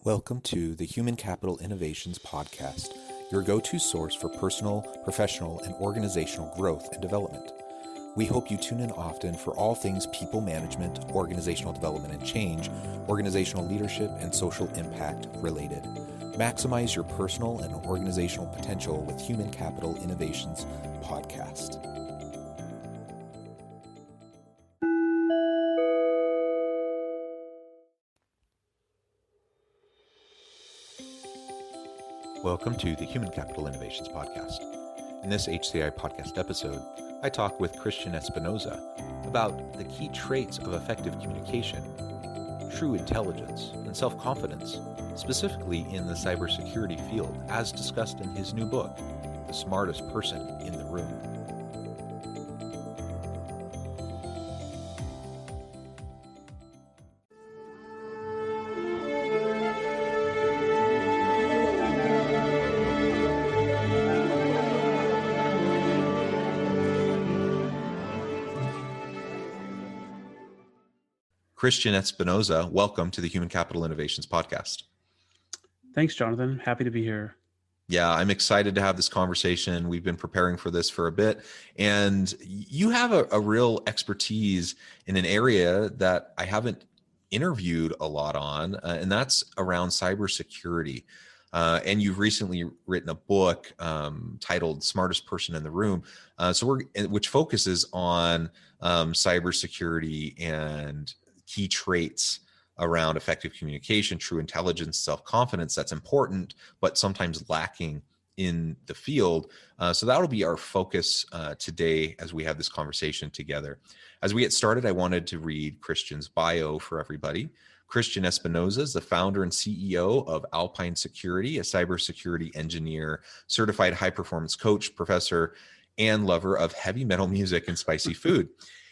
Welcome to the Human Capital Innovations Podcast, your go-to source for personal, professional, and organizational growth and development. We hope you tune in often for all things people management, organizational development and change, organizational leadership, and social impact related. Maximize your personal and organizational potential with Human Capital Innovations Podcast. Welcome to the Human Capital Innovations Podcast. In this HCI podcast episode, I talk with Christian Espinosa about the key traits of effective communication, true intelligence, and self-confidence, specifically in the cybersecurity field, as discussed in his new book, The Smartest Person in the Room. Christian Espinosa, welcome to the Human Capital Innovations Podcast. Thanks, Jonathan. Happy to be here. Yeah, I'm excited to have this conversation. We've been preparing for this for a bit, and you have a real expertise in an area that I haven't interviewed a lot on, and that's around cybersecurity. And you've recently written a book titled "Smartest Person in the Room," which focuses on cybersecurity and key traits around effective communication, true intelligence, self-confidence that's important, but sometimes lacking in the field. So that'll be our focus today as we have this conversation together. As we get started, I wanted to read Christian's bio for everybody. Christian Espinosa is the founder and CEO of Alpine Security, a cybersecurity engineer, certified high-performance coach, professor, and lover of heavy metal music and spicy food.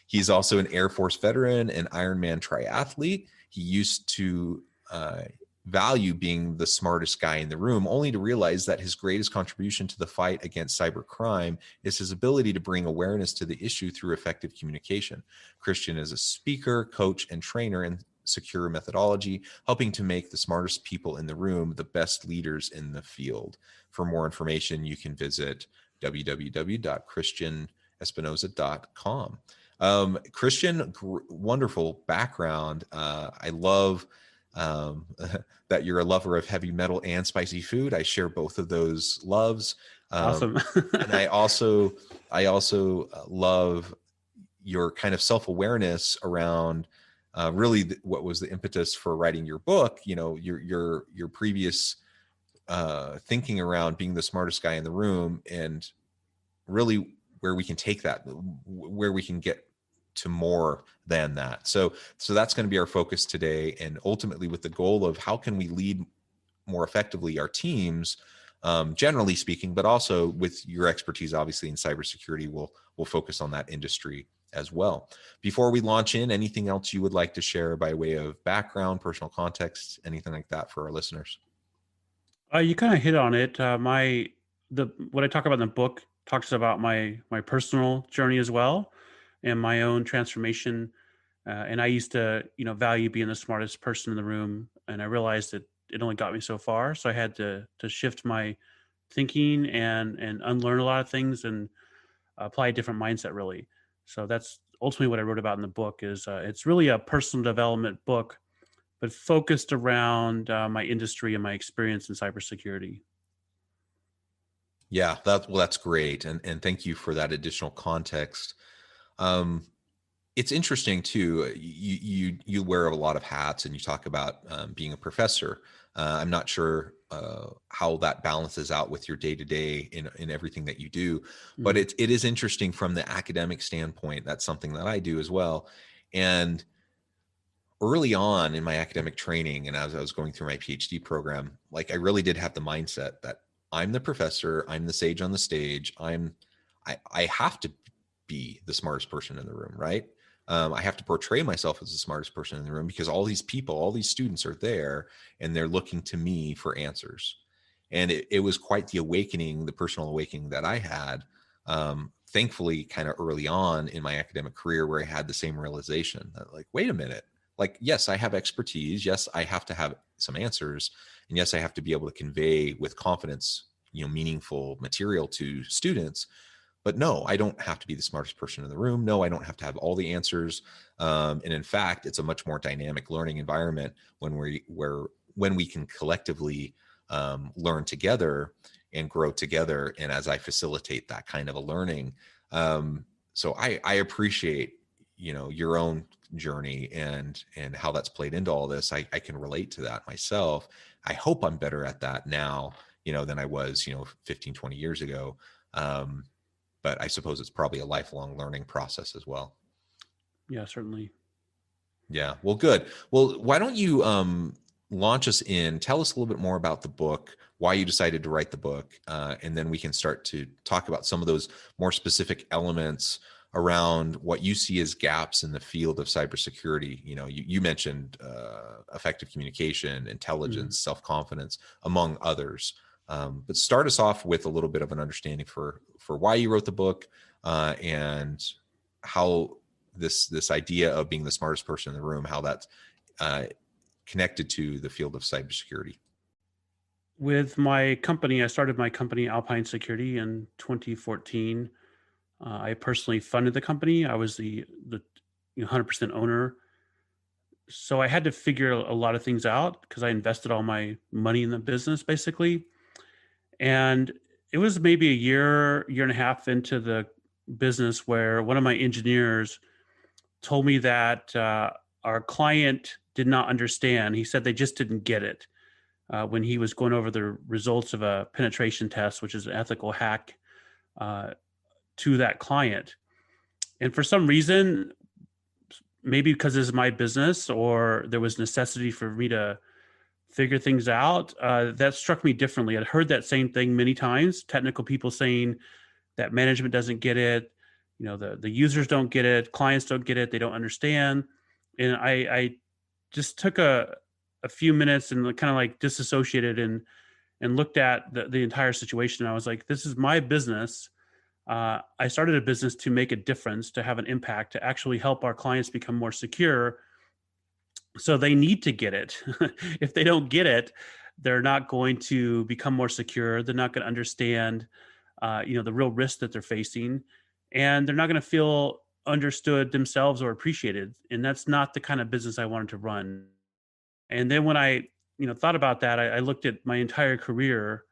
He's also an Air Force veteran and Ironman triathlete. He used to value being the smartest guy in the room, only to realize that his greatest contribution to the fight against cybercrime is his ability to bring awareness to the issue through effective communication. Christian is a speaker, coach, and trainer in secure methodology, helping to make the smartest people in the room the best leaders in the field. For more information, you can visit www.christianespinosa.com. Christian, wonderful background. I love that you're a lover of heavy metal and spicy food. I share both of those loves. Awesome. And I also love your kind of self-awareness around really what was the impetus for writing your book. You know, your previous thinking around being the smartest guy in the room, and really where we can take that, where we can get to more than that. So that's going to be our focus today, and ultimately with the goal of how can we lead more effectively our teams, generally speaking, but also with your expertise, obviously in cybersecurity, we'll focus on that industry as well. Before we launch in, anything else you would like to share by way of background, personal context, anything like that for our listeners? You kind of hit on it. What I talk about in the book talks about my personal journey as well, and my own transformation. And I used to, value being the smartest person in the room, and I realized that it only got me so far. So I had to shift my thinking and unlearn a lot of things and apply a different mindset, really. So that's ultimately what I wrote about in the book. Is it's really a personal development book, but focused around my industry and my experience in cybersecurity. Yeah, that's great. And thank you for that additional context. It's interesting too. You wear a lot of hats, and you talk about being a professor. I'm not sure how that balances out with your day-to-day in everything that you do, but it is interesting from the academic standpoint. That's something that I do as well. And early on in my academic training, and as I was going through my PhD program, like I really did have the mindset that I'm the professor, I'm the sage on the stage. I have to be the smartest person in the room, right? I have to portray myself as the smartest person in the room because all these people, all these students are there, and they're looking to me for answers. And it was quite the awakening, the personal awakening that I had, thankfully, kind of early on in my academic career, where I had the same realization that, like, wait a minute, like, yes, I have expertise. Yes, I have to have some answers. And yes, I have to be able to convey with confidence, meaningful material to students. But no, I don't have to be the smartest person in the room. No, I don't have to have all the answers. And in fact, it's a much more dynamic learning environment when we can collectively learn together and grow together. And as I facilitate that kind of a learning, so I appreciate your own journey and how that's played into all this. I can relate to that myself. I hope I'm better at that now, than I was, 15, 20 years ago. But I suppose it's probably a lifelong learning process as well. Yeah, certainly. Yeah. Well, good. Well, why don't you launch us in, tell us a little bit more about the book, why you decided to write the book, and then we can start to talk about some of those more specific elements around what you see as gaps in the field of cybersecurity. You mentioned effective communication, Mhm. intelligence, self-confidence, among others. But start us off with a little bit of an understanding for why you wrote the book, and how this idea of being the smartest person in the room, how that's uh, connected to the field of cybersecurity. With my company, I started my company, Alpine Security, in 2014. I personally funded the company. I was the 100% owner. So I had to figure a lot of things out because I invested all my money in the business basically. And it was maybe a year and a half into the business where one of my engineers told me that our client did not understand. He said they just didn't get it when he was going over the results of a penetration test, which is an ethical hack, uh, to that client. And for some reason, maybe because this is my business or there was necessity for me to figure things out, that struck me differently. I'd heard that same thing many times, technical people saying that management doesn't get it, the users don't get it, clients don't get it, they don't understand. And I just took a few minutes and kind of like disassociated and looked at the entire situation. I was like, this is my business. I started a business to make a difference, to have an impact, to actually help our clients become more secure. So they need to get it. If they don't get it, they're not going to become more secure. They're not going to understand, the real risk that they're facing, and they're not going to feel understood themselves or appreciated. And that's not the kind of business I wanted to run. And then when I, thought about that, I looked at my entire career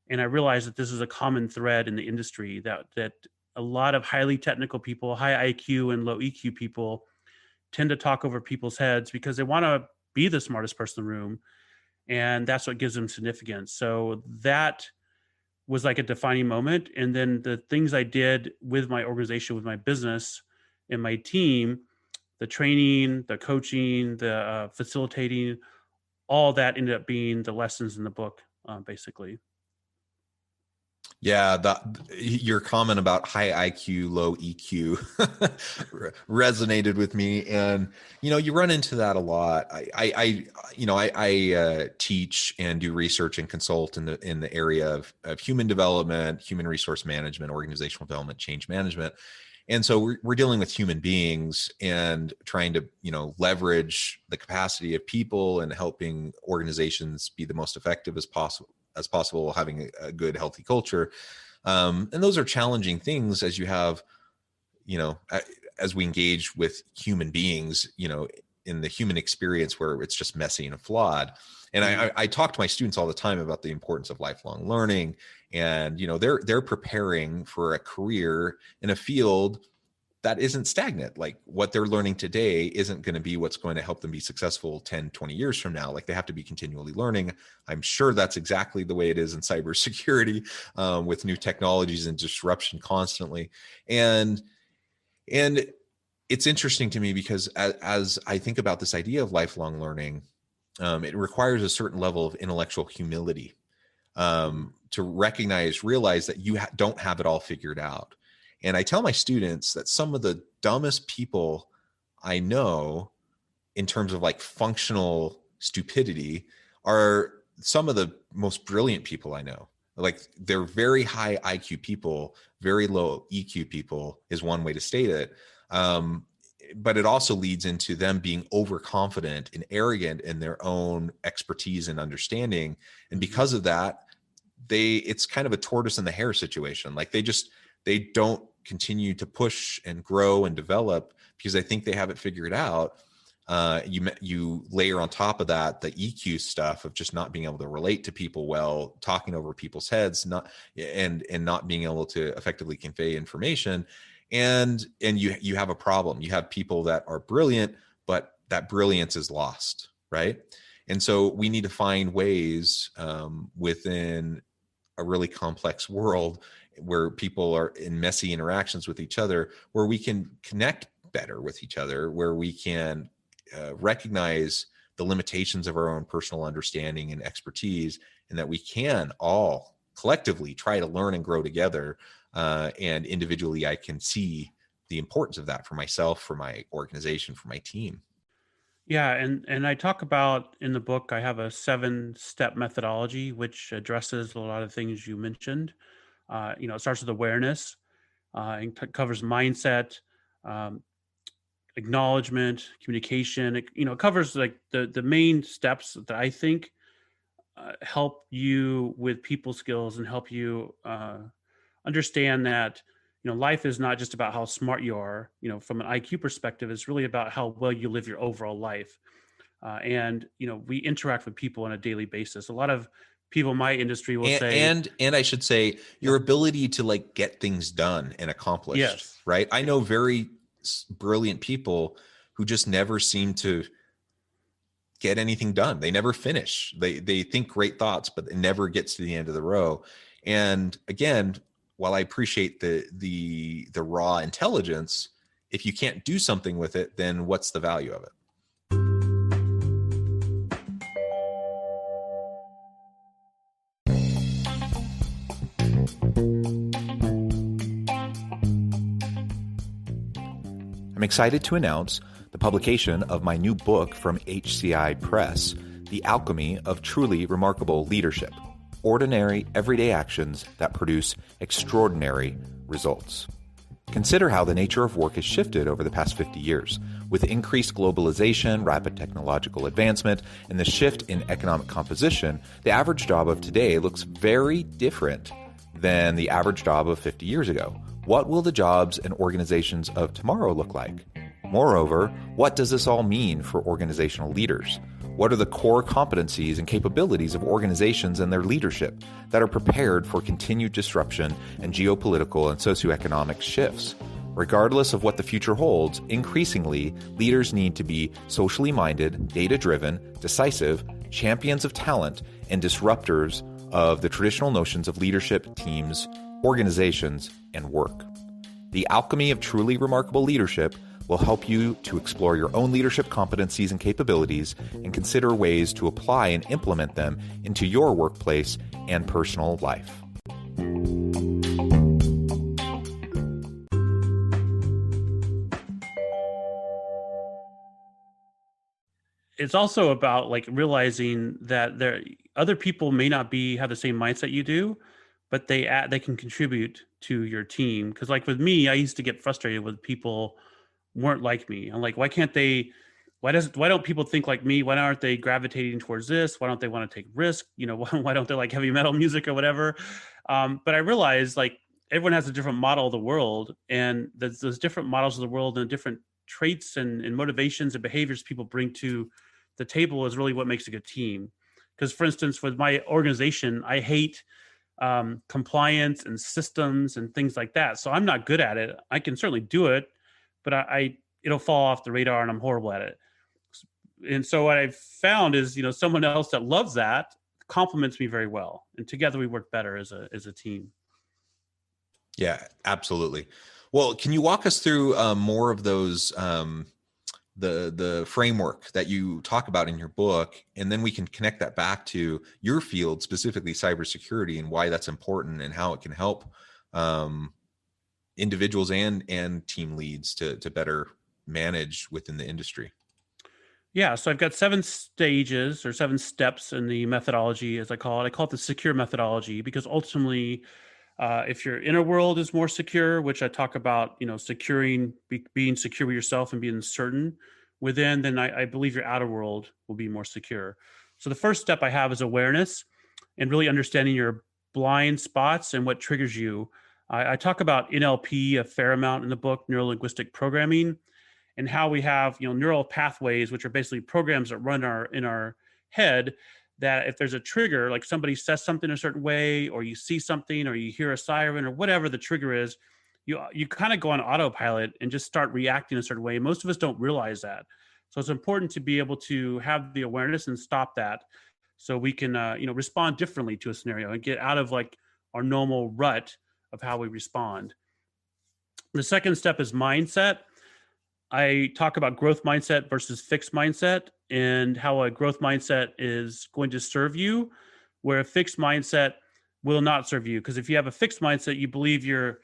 and I realized that this is a common thread in the industry, that a lot of highly technical people, high IQ and low EQ people, tend to talk over people's heads because they want to be the smartest person in the room, and that's what gives them significance. So that was like a defining moment. And then the things I did with my organization, with my business and my team, the training, the coaching, the facilitating, all that ended up being the lessons in the book, basically. Yeah, your comment about high IQ, low EQ resonated with me, and you run into that a lot. I teach and do research and consult in the area of human development, human resource management, organizational development, change management, and so we're dealing with human beings and trying to leverage the capacity of people and helping organizations be the most effective as possible, having a good healthy culture. And those are challenging things as you have as we engage with human beings in the human experience where it's just messy and flawed. And Mm. I talk to my students all the time about the importance of lifelong learning, and they're preparing for a career in a field that isn't stagnant. Like, what they're learning today isn't going to be what's going to help them be successful 10, 20 years from now. Like, they have to be continually learning. I'm sure that's exactly the way it is in cybersecurity, with new technologies and disruption constantly. And it's interesting to me because as I think about this idea of lifelong learning, it requires a certain level of intellectual humility, Mm. to realize that you don't have it all figured out. And I tell my students that some of the dumbest people I know, in terms of like functional stupidity, are some of the most brilliant people I know. Like, they're very high IQ people, very low EQ people is one way to state it. Um, but it also leads into them being overconfident and arrogant in their own expertise and understanding. And because of that, it's kind of a tortoise and the hare situation. Like they don't continue to push and grow and develop because they think they have it figured out. You layer on top of that the EQ stuff of just not being able to relate to people well, talking over people's heads, and not being able to effectively convey information, and you have a problem. You have people that are brilliant, but that brilliance is lost, right? And so we need to find ways within a really complex world where people are in messy interactions with each other, where we can connect better with each other, where we can recognize the limitations of our own personal understanding and expertise, and that we can all collectively try to learn and grow together. And individually, I can see the importance of that for myself, for my organization, for my team. Yeah, and I talk about in the book, I have a 7-step methodology which addresses a lot of things you mentioned. It starts with awareness, and covers mindset, um, acknowledgement, communication. It covers like the main steps that I think help you with people skills and help you understand that life is not just about how smart you are. From an IQ perspective, it's really about how well you live your overall life. And we interact with people on a daily basis. A lot of people in my industry will say, And I should say yeah, your ability to like get things done and accomplished, yes, right? I know very brilliant people who just never seem to get anything done. They never finish. They think great thoughts, but it never gets to the end of the row. And again, while I appreciate the raw intelligence, if you can't do something with it, then what's the value of it? I'm excited to announce the publication of my new book from HCI Press, The Alchemy of Truly Remarkable Leadership: Ordinary, Everyday Actions That Produce Extraordinary Results. Consider how the nature of work has shifted over the past 50 years. With increased globalization, rapid technological advancement, and the shift in economic composition, the average job of today looks very different than the average job of 50 years ago. What will the jobs and organizations of tomorrow look like? Moreover, what does this all mean for organizational leaders? What are the core competencies and capabilities of organizations and their leadership that are prepared for continued disruption and geopolitical and socioeconomic shifts? Regardless of what the future holds, increasingly, leaders need to be socially minded, data-driven, decisive, champions of talent, and disruptors of the traditional notions of leadership, teams, organizations, and work. The Alchemy of Truly Remarkable Leadership will help you to explore your own leadership competencies and capabilities and consider ways to apply and implement them into your workplace and personal life. it's also about like realizing that other people may not have the same mindset you do, but they can contribute to your team. Because like with me, I used to get frustrated with people weren't like me. I'm like, why can't they? Why don't people think like me? Why aren't they gravitating towards this? Why don't they want to take risk? Why don't they like heavy metal music or whatever? But I realized like everyone has a different model of the world, and those different models of the world and different traits and motivations and behaviors people bring to the table is really what makes a good team. Because for instance, with my organization, I hate compliance and systems and things like that. So I'm not good at it. I can certainly do it, but it'll fall off the radar and I'm horrible at it. And so what I've found is, someone else that loves that complements me very well. And together we work better as a team. Yeah, absolutely. Well, can you walk us through more of those, the framework that you talk about in your book, and then we can connect that back to your field, specifically cybersecurity, and why that's important and how it can help individuals and team leads to better manage within the industry. Yeah, so I've got 7 stages or 7 steps in the methodology, as I call it. I call it the secure methodology because ultimately If your inner world is more secure, which I talk about, being secure with yourself and being certain within, then I believe your outer world will be more secure. So the first step I have is awareness and really understanding your blind spots and what triggers you. I talk about NLP a fair amount in the book, neuro linguistic programming, and how we have neural pathways, which are basically programs that run in our head, that if there's a trigger, like somebody says something a certain way, or you see something, or you hear a siren, or whatever the trigger is, you kind of go on autopilot and just start reacting a certain way. Most of us don't realize that. So it's important to be able to have the awareness and stop that, so we can respond differently to a scenario and get out of like our normal rut of how we respond. The second step is mindset. I talk about growth mindset versus fixed mindset, and how a growth mindset is going to serve you, where a fixed mindset will not serve you. Because if you have a fixed mindset, you believe your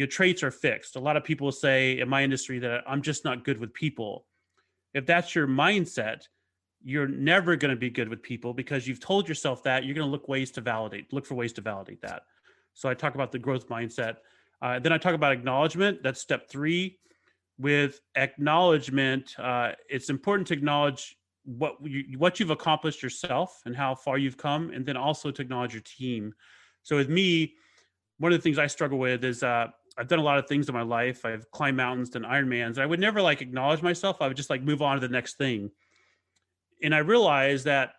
traits are fixed. A lot of people say in my industry that I'm just not good with people. If that's your mindset, you're never going to be good with people, because you've told yourself that. You're going to look for ways to validate that. So I talk about the growth mindset. Then I talk about acknowledgement. That's step 3. With acknowledgement, it's important to acknowledge what you've accomplished yourself and how far you've come, and then also to acknowledge your team. So with me, one of the things I struggle with is I've done a lot of things in my life. I've climbed mountains, done Ironmans. I would never like acknowledge myself. I would just like move on to the next thing. And I realized that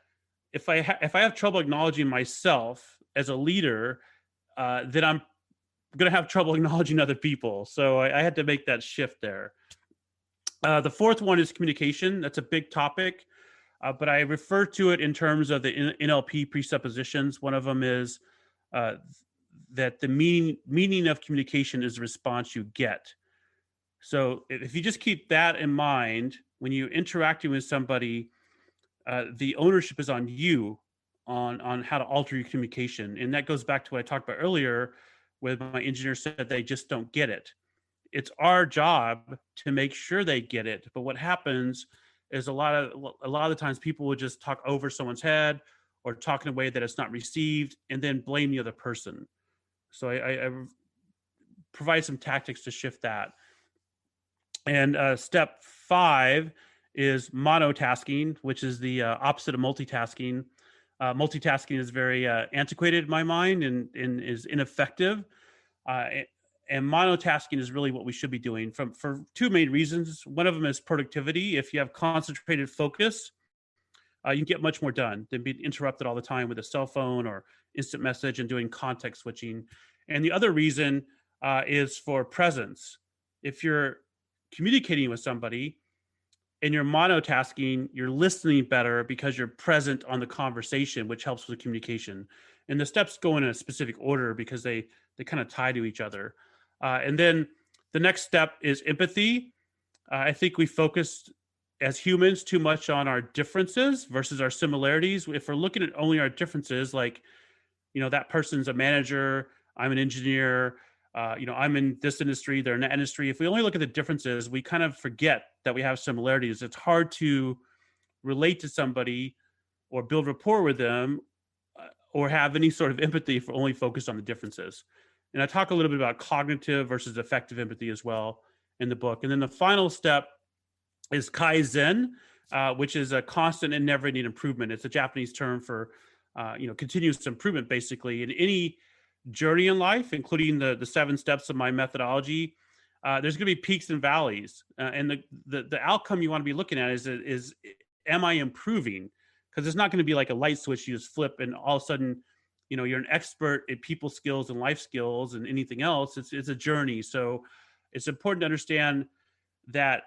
if I have trouble acknowledging myself as a leader, then I'm going to have trouble acknowledging other people. So I had to make that shift there. The fourth one is communication. That's a big topic, but I refer to it in terms of the NLP presuppositions. One of them is that the meaning of communication is the response you get. So if you just keep that in mind when you're interacting with somebody, the ownership is on you on how to alter your communication. And that goes back to what I talked about earlier, where my engineer said they just don't get it. It's our job to make sure they get it. But what happens is a lot of the times people will just talk over someone's head, or talk in a way that it's not received, and then blame the other person. So I provide some tactics to shift that. And step 5 is monotasking, which is the opposite of multitasking. Multitasking is very antiquated in my mind, and is ineffective. And monotasking is really what we should be doing for 2 main reasons. One of them is productivity. If you have concentrated focus, you can get much more done than being interrupted all the time with a cell phone or instant message and doing context switching. And the other reason is for presence. If you're communicating with somebody and you're monotasking, you're listening better because you're present on the conversation, which helps with communication. And the steps go in a specific order because they kind of tie to each other. And then the next step is empathy. I think we focus as humans too much on our differences versus our similarities. If we're looking at only our differences, like, that person's a manager, I'm an engineer, I'm in this industry, they're in that industry. If we only look at the differences, we kind of forget that we have similarities. It's hard to relate to somebody or build rapport with them, or have any sort of empathy if we're only focused on the differences. And I talk a little bit about cognitive versus affective empathy as well in the book. And then the final step is Kaizen, which is a constant and never-ending improvement. It's a Japanese term for continuous improvement, basically. In any journey in life, including the 7 steps of my methodology, there's going to be peaks and valleys. And the outcome you want to be looking at is am I improving? Because it's not going to be like a light switch you just flip and all of a sudden, you're an expert at people skills and life skills and anything else. It's a journey. So it's important to understand that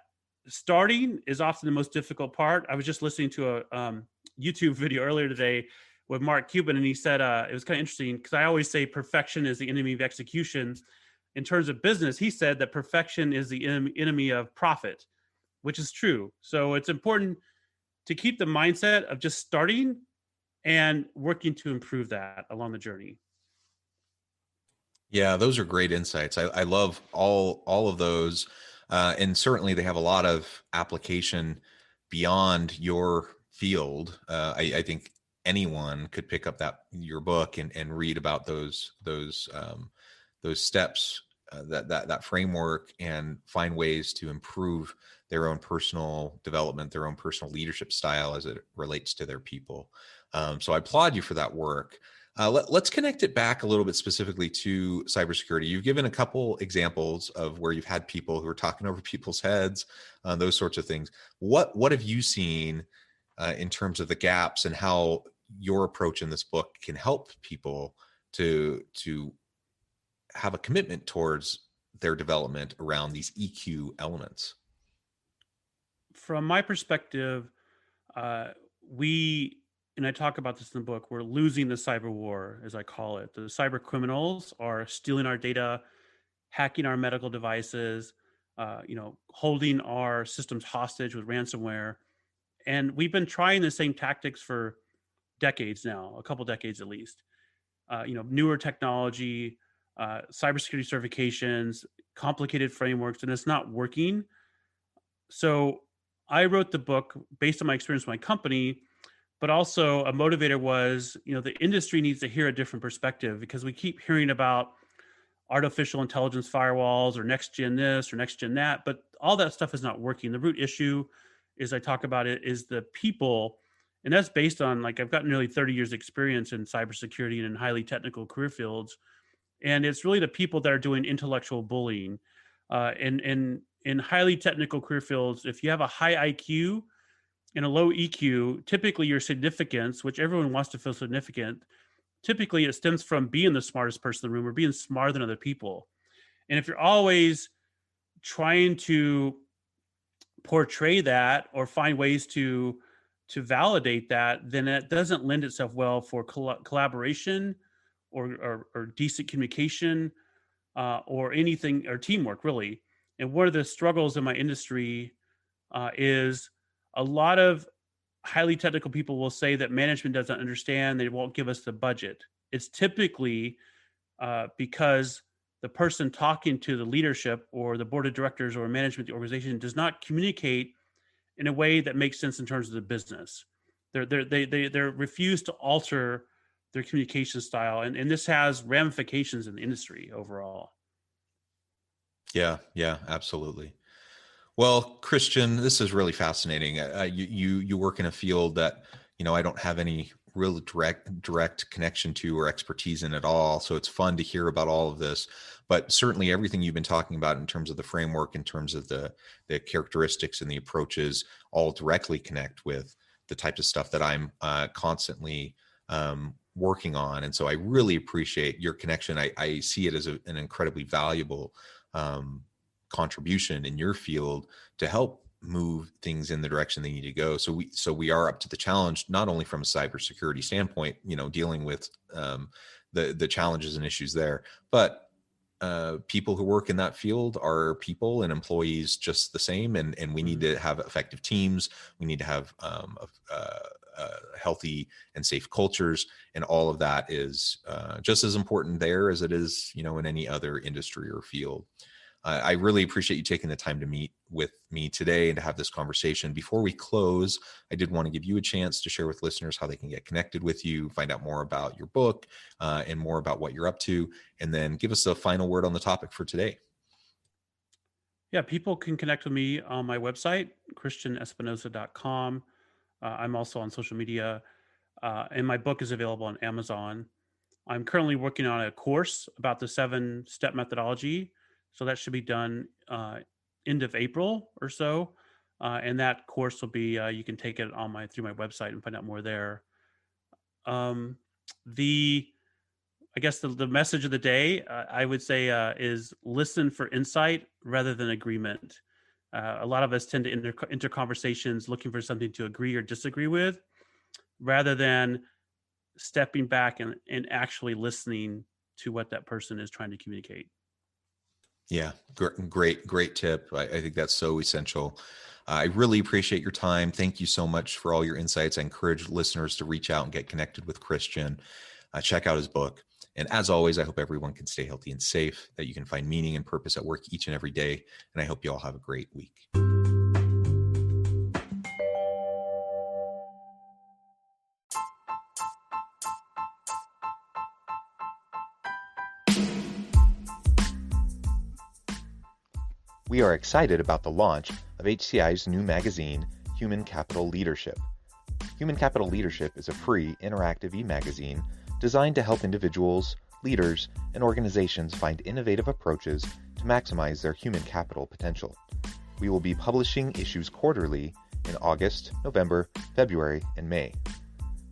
starting is often the most difficult part. I was just listening to a YouTube video earlier today with Mark Cuban, and he said it was kind of interesting, because I always say perfection is the enemy of execution. In terms of business, he said that perfection is the enemy of profit, which is true. So it's important to keep the mindset of just starting and working to improve that along the journey. Yeah, those are great insights. I love all of those, and certainly they have a lot of application beyond your field. I think anyone could pick up your book and read about those steps, that framework, and find ways to improve their own personal development, their own personal leadership style as it relates to their people. So I applaud you for that work. Let's connect it back a little bit specifically to cybersecurity. You've given a couple examples of where you've had people who are talking over people's heads, those sorts of things. What have you seen in terms of the gaps, and how your approach in this book can help people to have a commitment towards their development around these EQ elements? From my perspective, we, and I talk about this in the book, we're losing the cyber war, as I call it. The cyber criminals are stealing our data, hacking our medical devices, holding our systems hostage with ransomware. And we've been trying the same tactics for decades now, a couple decades at least. Newer technology, cybersecurity certifications, complicated frameworks, and it's not working. So I wrote the book based on my experience with my company, but also a motivator was, the industry needs to hear a different perspective, because we keep hearing about artificial intelligence firewalls or next gen this or next gen that, but all that stuff is not working. The root issue, is I talk about it, is the people. And that's based on, like, I've got nearly 30 years experience in cybersecurity and in highly technical career fields. And it's really the people that are doing intellectual bullying. In highly technical career fields, if you have a high IQ and a low EQ, typically your significance, which everyone wants to feel significant, typically it stems from being the smartest person in the room or being smarter than other people. And if you're always trying to portray that or find ways to validate that, then it doesn't lend itself well for collaboration or decent communication or anything, or teamwork, really. And one of the struggles in my industry is a lot of highly technical people will say that management doesn't understand, they won't give us the budget. It's typically because the person talking to the leadership or the board of directors or management of the organization does not communicate in a way that makes sense in terms of the business. They're refused to alter their communication style, and this has ramifications in the industry overall. Yeah, absolutely. Well, Christian, this is really fascinating. You work in a field that I don't have any real direct connection to or expertise in at all. So it's fun to hear about all of this. But certainly everything you've been talking about in terms of the framework, in terms of the characteristics and the approaches, all directly connect with the types of stuff that I'm constantly working on. And so I really appreciate your connection. I see it as an incredibly valuable contribution in your field to help move things in the direction they need to go. So we are up to the challenge, not only from a cybersecurity standpoint, dealing with the challenges and issues there, but people who work in that field are people and employees just the same. And we need to have effective teams. We need to have healthy and safe cultures. And all of that is just as important there as it is, in any other industry or field. I really appreciate you taking the time to meet with me today and to have this conversation. Before we close, I did want to give you a chance to share with listeners how they can get connected with you, find out more about your book and more about what you're up to, and then give us a final word on the topic for today. Yeah, people can connect with me on my website, christianespinosa.com. I'm also on social media, and my book is available on Amazon. I'm currently working on a course about the 7-step methodology. So that should be done end of April or so. And that course will be, you can take it through my website and find out more there. I guess the message of the day, I would say, is listen for insight rather than agreement. A lot of us tend to enter conversations looking for something to agree or disagree with, rather than stepping back and actually listening to what that person is trying to communicate. Yeah, great tip. I think that's so essential. I really appreciate your time. Thank you so much for all your insights. I encourage listeners to reach out and get connected with Christian. Check out his book. And as always, I hope everyone can stay healthy and safe, that you can find meaning and purpose at work each and every day. And I hope you all have a great week. We are excited about the launch of HCI's new magazine, Human Capital Leadership. Human Capital Leadership is a free, interactive e-magazine designed to help individuals, leaders, and organizations find innovative approaches to maximize their human capital potential. We will be publishing issues quarterly in August, November, February, and May.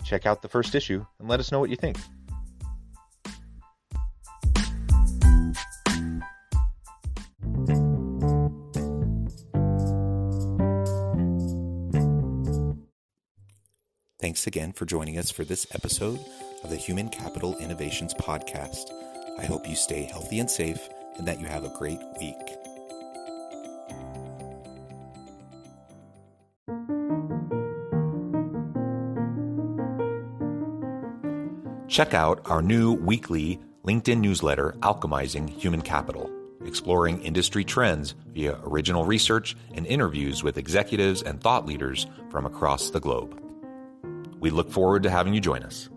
Check out the first issue and let us know what you think. Thanks again for joining us for this episode of the Human Capital Innovations Podcast. I hope you stay healthy and safe and that you have a great week. Check out our new weekly LinkedIn newsletter, Alchemizing Human Capital, exploring industry trends via original research and interviews with executives and thought leaders from across the globe. We look forward to having you join us.